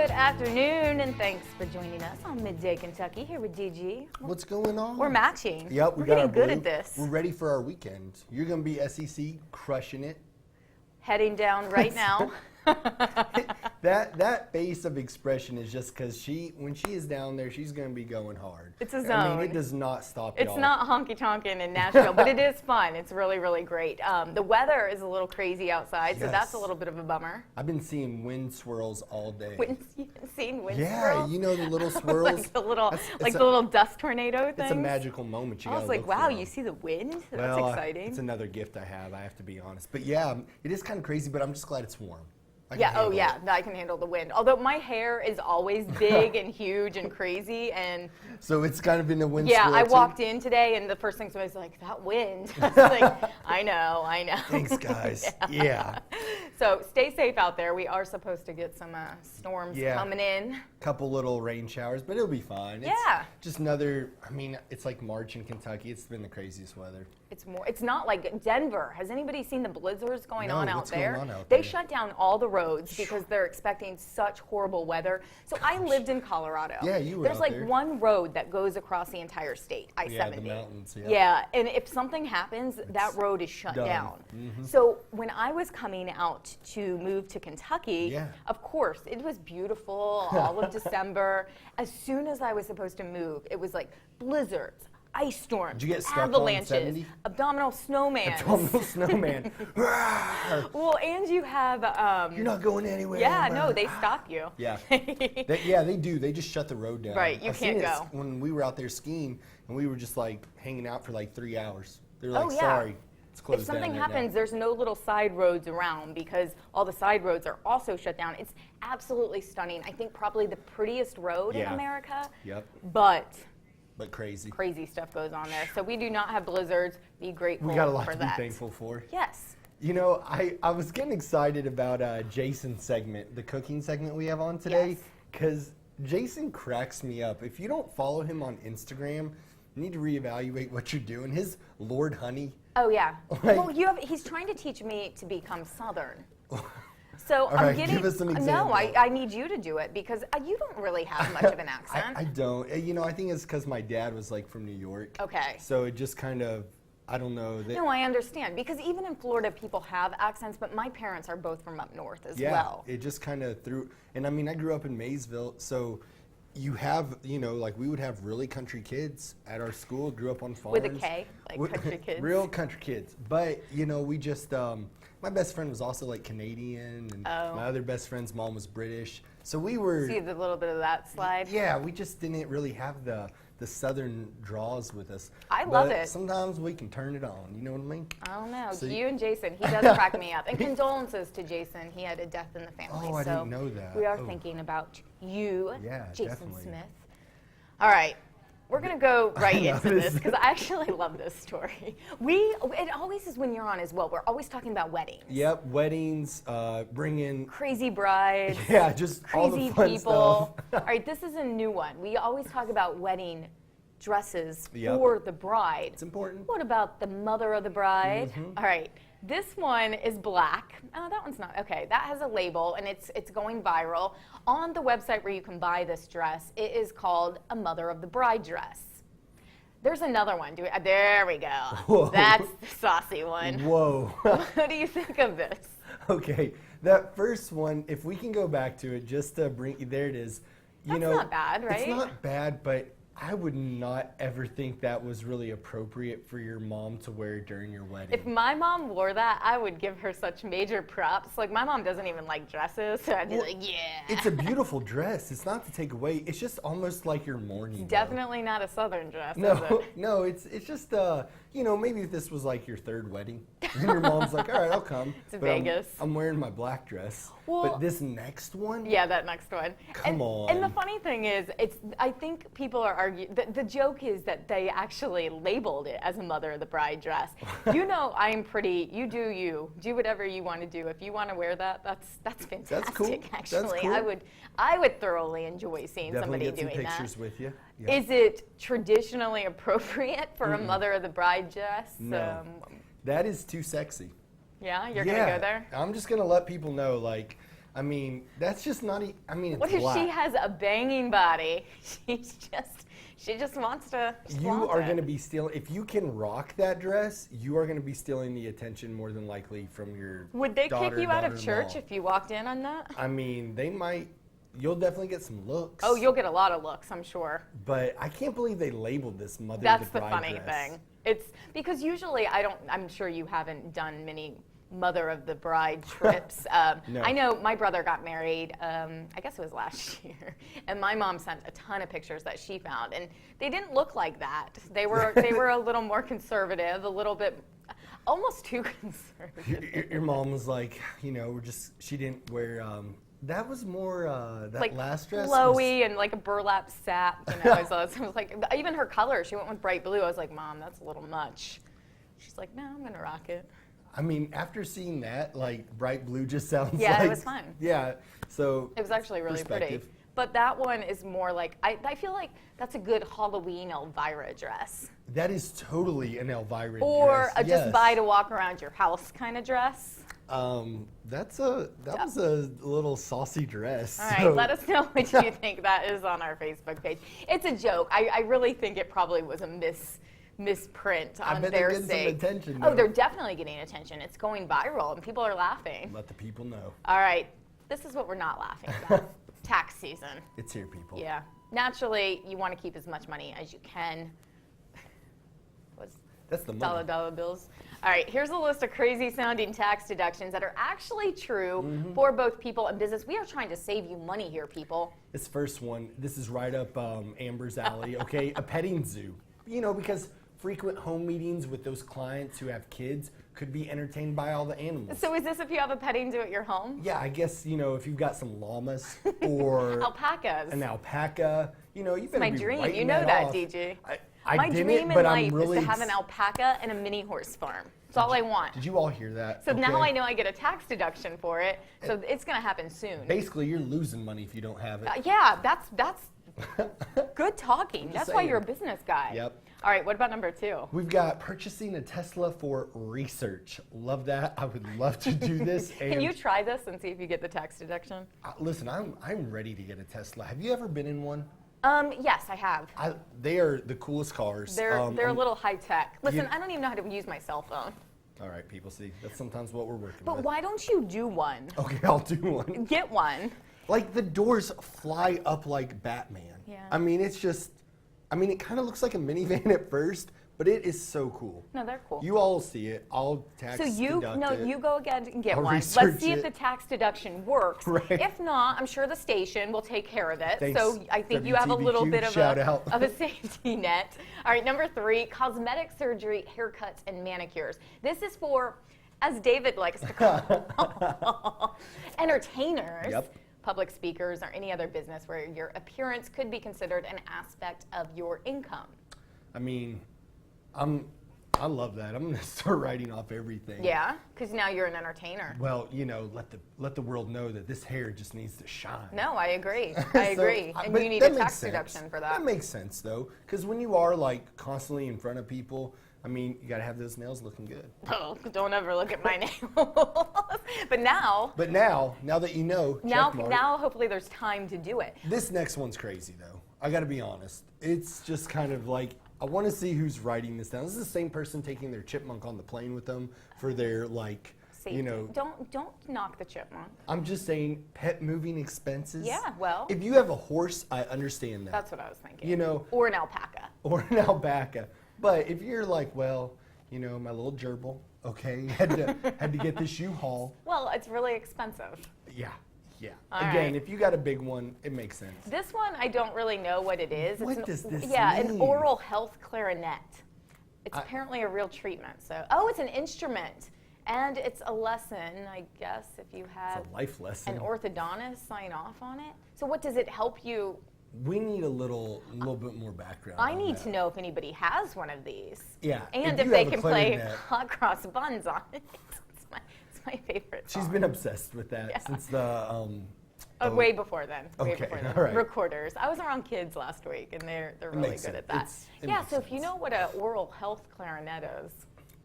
Good afternoon, and thanks for joining us on Midday Kentucky here with DG. What's going on? We're matching. Yep, We're got our getting good blue. at this. We're ready for our weekend. You're going to be SEC crushing it. Heading down right now. That base of expression is just because when she is down there, she's going to be going hard. It's a zone. I mean, it does not stop at all. It's not honky-tonkin' in Nashville, but it is fun. It's really, really great. The weather is a little crazy outside, so that's a little bit of a bummer. I've been seeing wind swirls all day. You've been seeing wind Yeah, swirls? you know the little swirls? the little dust tornado things? It's a magical moment. I was like, wow, you see the wind? That's exciting. It's another gift I have to be honest. But yeah, it is kind of crazy, but I'm just glad it's warm. Yeah, I can handle the wind. Although my hair is always big and huge and crazy, and so it's kind of in the wind. Yeah, I walked in today, and the first thing somebody was like, "That wind." I was like, "I know." Thanks, guys. Yeah. So stay safe out there. We are supposed to get some storms coming in. Couple little rain showers, but it'll be fine. It's just another. I mean, it's like March in Kentucky. It's been the craziest weather. It's not like Denver. Has anybody seen the blizzards going on out there? Going on out they there? shut down all the roads because they're expecting such horrible weather. So I lived in Colorado. Yeah, you were There's out like there. one road that goes across the entire state, I-70. Yeah, the mountains. Yeah, and if something happens, that road is shut down. Mm-hmm. So when I was coming out to move to Kentucky, of course, it was beautiful all of December. As soon as I was supposed to move, it was like blizzards, ice storms, Did you get stuck avalanches, on 70? Abdominal snowman. Abdominal snowman. Well, and you have... You're not going anywhere. Yeah, no, they stop you. Yeah. They do. They just shut the road down. Right, you can't go. When we were out there skiing, and we were just like hanging out for like 3 hours. They're like, Oh, yeah. sorry, it's closed If something down right happens, now. there's no little side roads around because all the side roads are also shut down. It's absolutely stunning. I think probably the prettiest road in America. Yep. But crazy. Crazy stuff goes on there. So we do not have blizzards. Be grateful for that. We got a lot to be thankful for. Yes. You know, I was getting excited about Jason's segment, the cooking segment we have on today, because Jason cracks me up. If you don't follow him on Instagram, you need to reevaluate what you're doing. His Lord Honey. Oh, yeah. Well, he's trying to teach me to become Southern. So I'm getting. Give us an example. No, I need you to do it because you don't really have much of an accent. I don't. You know, I think it's because my dad was like from New York. Okay. So it just kind of, I don't know. No, I understand because even in Florida, people have accents, but my parents are both from up north as well. Yeah, it just kind of threw. And I mean, I grew up in Maysville, so you have, you know, like we would have really country kids at our school. Grew up on farms. With a K, like country kids. Real country kids. But you know, we just. My best friend was also like Canadian, and my other best friend's mom was British. So we were. See the little bit of that slide? Yeah, we just didn't really have the southern draws with us. I love it. Sometimes we can turn it on, you know what I mean? I don't know. So you and Jason, he does crack me up. And condolences to Jason. He had a death in the family. Oh, I didn't know that. We are thinking about you, Jason definitely. Smith. All right. We're going to go right into this because I actually love this story. It always is when you're on as well. We're always talking about weddings. Yep, weddings, bring in... Crazy brides. Yeah, just crazy all the fun people. stuff. All right, this is a new one. We always talk about wedding dresses for the bride. It's important. What about the mother of the bride? All right, this one is black. Oh, that one's not. Okay, that has a label, and it's going viral. On the website where you can buy this dress, it is called a mother of the bride dress. There's another one. There we go. Whoa. That's the saucy one. Whoa. What do you think of this? Okay, that first one, if we can go back to it just to bring, there it is. That's not bad, right? It's not bad, but I would not ever think that was really appropriate for your mom to wear during your wedding. If my mom wore that, I would give her such major props. Like, my mom doesn't even like dresses, so I'd be like, yeah. It's a beautiful dress. It's not to take away. It's just almost like your morning. Definitely not a Southern dress, is it? No, it's just, you know, maybe if this was like your third wedding, and your mom's like, all right, I'll come. It's Vegas. I'm wearing my black dress. Well, but this next one? Yeah, that next one. Come on. And the funny thing is, I think people are arguing, the joke is that they actually labeled it as a mother of the bride dress. You know, I'm pretty, you do whatever you want to do. If you want to wear that, that's fantastic, that's cool. actually. That's cool. I would thoroughly enjoy seeing Definitely somebody get doing some pictures that. with you. Yep. Is it traditionally appropriate for a mother of the bride dress? No. That is too sexy. Yeah, you're going to go there? I'm just going to let people know, like, I mean, that's just not. I mean, it's What if black. she has a banging body? She just wants to. You are going to be stealing. If you can rock that dress, you are going to be stealing the attention more than likely from your. Would they daughter, kick you out of daughter-in-law. church if you walked in on that? I mean, they might. You'll definitely get some looks. Oh, you'll get a lot of looks, I'm sure. But I can't believe they labeled this mother That's of the the bride funny dress. thing. It's because usually I'm sure you haven't done many mother of the bride trips. No. I know my brother got married, I guess it was last year, and my mom sent a ton of pictures that she found, and they didn't look like that. They were a little more conservative, a little bit, almost too conservative. Your mom was like, she didn't wear. That was more that Like last dress. flowy and like a burlap sack. I was like, even her color, she went with bright blue. I was like, Mom, that's a little much. She's like, no, I'm gonna rock it. I mean, after seeing that, like bright blue just sounds. Yeah, like, it was fun. Yeah, so It was actually really pretty. perspective. But that one is more like, I feel like that's a good Halloween Elvira dress. That is totally an Elvira Or dress. a just yes. buy to walk around your house kind of dress. That was a little saucy dress. All right, so- let us know what you think. That is on our Facebook page. It's a joke. I really think it probably was a misprint I on bet their they're getting sake. some attention. Oh, though. they're definitely getting attention. It's going viral and people are laughing. Let the people know. All right, this is what we're not laughing about. Tax season. It's here, people. Yeah. Naturally, you want to keep as much money as you can. That's the money. Dollar bills. All right, here's a list of crazy sounding tax deductions that are actually true for both people and business. We are trying to save you money here, people. This first one, this is right up Amber's alley, okay? A petting zoo. Because frequent home meetings with those clients who have kids could be entertained by all the animals. So is this if you have a petting zoo at your home? Yeah, I guess, if you've got some llamas or Alpacas. an alpaca, you better It's my be dream. writing You know that, off. DG. I My didn't, dream in but I'm life really is to have an alpaca and a mini horse farm. That's all I want. Did you all hear that? So now Okay. I know I get a tax deduction for it. So it's going to happen soon. Basically, you're losing money if you don't have it. Yeah, that's good talking. just That's why saying. you're a business guy. Yep. All right, what about number 2? We've got purchasing a Tesla for research. Love that. I would love to do this. Can you try this and see if you get the tax deduction? Listen, I'm ready to get a Tesla. Have you ever been in one? Yes, I have. They are the coolest cars. They're a little high tech. Listen, You- I don't even know how to use my cell phone. All right, people, see, that's sometimes what we're working But with. why don't you do one? Okay, I'll do one. Get one. Like the doors fly up like Batman. Yeah. I mean, it kind of looks like a minivan at first, but it is so cool. No, they're cool. You all see it. I'll tax So you deduct it. go again and get I'll one. research Let's see if it. the tax deduction works. Right. If not, I'm sure the station will take care of it. Thanks, So I think you have a little WTBQ, bit of shout a out. of a safety net. All right, number 3, cosmetic surgery, haircuts, and manicures. This is for, as David likes to call, entertainers. Yep. Public speakers, or any other business where your appearance could be considered an aspect of your income. I mean, I love that. I'm gonna start writing off everything. Yeah, because now you're an entertainer. Well, let the world know that this hair just needs to shine. No, I agree. I So, agree. And but you need that a makes tax sense. deduction for that. That makes sense though, because when you are like constantly in front of people, I mean, you gotta have those nails looking good. Oh, don't ever look at my nails. But now, now that you know, check mark. now hopefully there's time to do it. This next one's crazy though. I gotta be honest. It's just kind of like, I want to see who's writing this down. This is the same person taking their chipmunk on the plane with them for their Safety. Don't knock the chipmunk. I'm just saying pet moving expenses. Yeah, well. If you have a horse, I understand that. That's what I was thinking. Or an alpaca. Or an alpaca. But if you're like, well, my little gerbil, okay, had to get this U-Haul. Well, it's really expensive. Yeah. All Again, right. if you got a big one, it makes sense. This one, I don't really know what it is. What does this an mean? oral health clarinet. It's apparently a real treatment. So, it's an instrument. And it's a lesson, I guess, if you have It's a life lesson. an orthodontist sign off on it. So what does it help you? We need a little bit more background. I on need that. to know if anybody has one of these. Yeah, And if if you they have a can play clarinet. hot cross buns on it. It's my favorite song. She's been obsessed with that Yeah. since the. Way before then. Way Okay, before then. all right. Recorders. I was around kids last week, and they're really makes good at sense. that. It Yeah. makes So if you sense. know what an oral health clarinet is,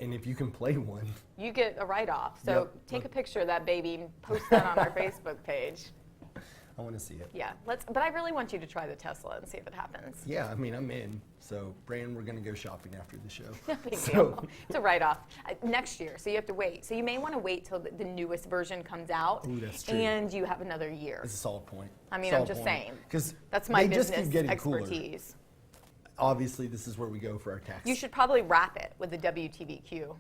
And if you can play one, you get a write-off. So Yep. take a picture of that baby and post that on our Facebook page. I want to see it. Yeah, but I really want you to try the Tesla and see if it happens. Yeah, I mean, I'm in. So, Brandon, we're going to go shopping after the show. No big deal. It's a write-off next year, so you have to wait. So you may want to wait till the newest version comes out. Ooh, that's true. And you have another year. It's a solid point. I mean, Solid I'm just point. saying. 'Cause That's my they just keep business getting expertise. Cooler. Obviously, this is where we go for our tax. You should probably wrap it with the WTVQ.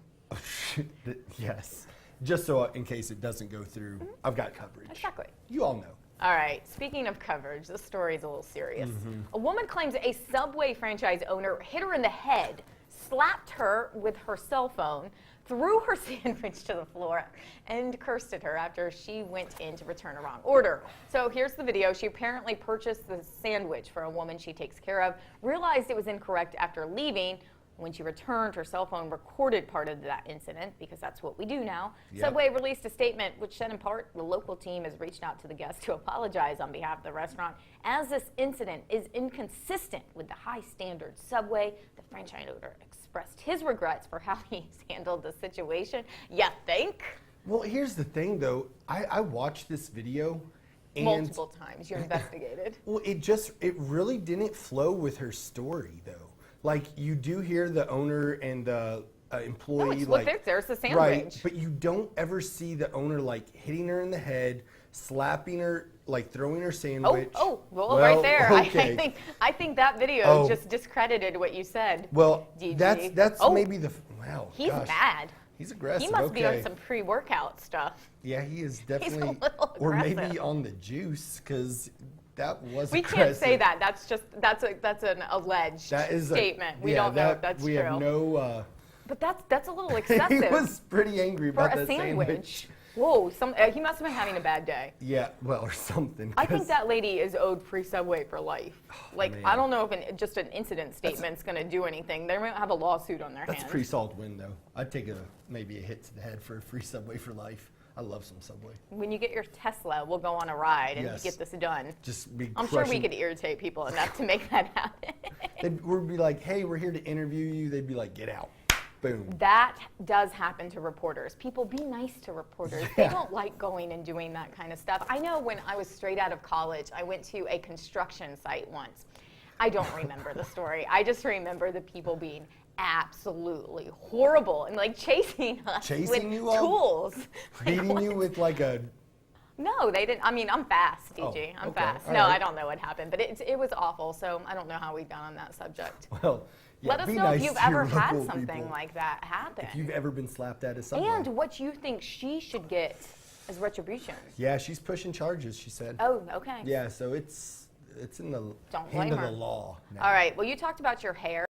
Yes. Just so in case it doesn't go through, I've got coverage. Exactly. You all know. All right, speaking of coverage, this story is a little serious. Mm-hmm. A woman claims a Subway franchise owner hit her in the head, slapped her with her cell phone, threw her sandwich to the floor, and cursed at her after she went in to return a wrong order. So here's the video. She apparently purchased the sandwich for a woman she takes care of, realized it was incorrect after leaving. When she returned, her cell phone recorded part of that incident, because that's what we do now. Yep. Subway released a statement which said in part, the local team has reached out to the guest to apologize on behalf of the restaurant, as this incident is inconsistent with the high standards Subway. The franchise owner expressed his regrets for how he's handled the situation. You think? Well, here's the thing, though. I watched this video. And Multiple times. You investigated. Well, it really didn't flow with her story, though. Like, you do hear the owner and the employee, Look, there's the sandwich. right? But you don't ever see the owner like hitting her in the head, slapping her, like throwing her sandwich. Well, Well, right there. okay. I think that video Oh. just discredited what you said. Well, DG. that's Oh, maybe the wow. He's gosh. mad. He's aggressive. He must be on okay. some pre-workout stuff. Yeah, he is definitely. little or maybe aggressive. on the juice, because that was. We aggressive. can't say that. That's an alleged That is a- statement. We yeah, don't know if that's we true. have no. But that's a little He excessive was pretty angry for about a that sandwich. Whoa, he must have been having a bad day. Yeah, well, or something. I think 'cause- that lady is owed free Subway for life. Like, man. I don't know if just an incident statement's going to do anything. They might have a lawsuit on their That's a hands. pretty solid win, though. I'd take maybe a hit to the head for a free Subway for life. I love some Subway. When you get your Tesla, we'll go on a ride and Yes. get this done. Just be. I'm sure we crushing- could irritate people enough to make that happen. We'd be like, hey, we're here to interview you. They'd be like, get out. Boom. That does happen to reporters. People, be nice to reporters. They don't like going and doing that kind of stuff. I know when I was straight out of college, I went to a construction site once. I don't remember the story. I just remember the people being absolutely horrible and like chasing us Chasing with you all? tools. Like, Beating what? you with like a. No, they didn't. I mean, I'm fast, DG. Oh, I'm okay. fast. All No, right. I don't know what happened, but it was awful. So I don't know how we got on that subject. Well, yeah, Let us be know nice if you've to your ever had local something people. like that happen. If you've ever been slapped at a Subway. And what you think she should get as retribution. Yeah, she's pushing charges, she said. Oh, okay. Yeah, so it's in the Don't hand blame of her. the law now. All right. Well, you talked about your hair.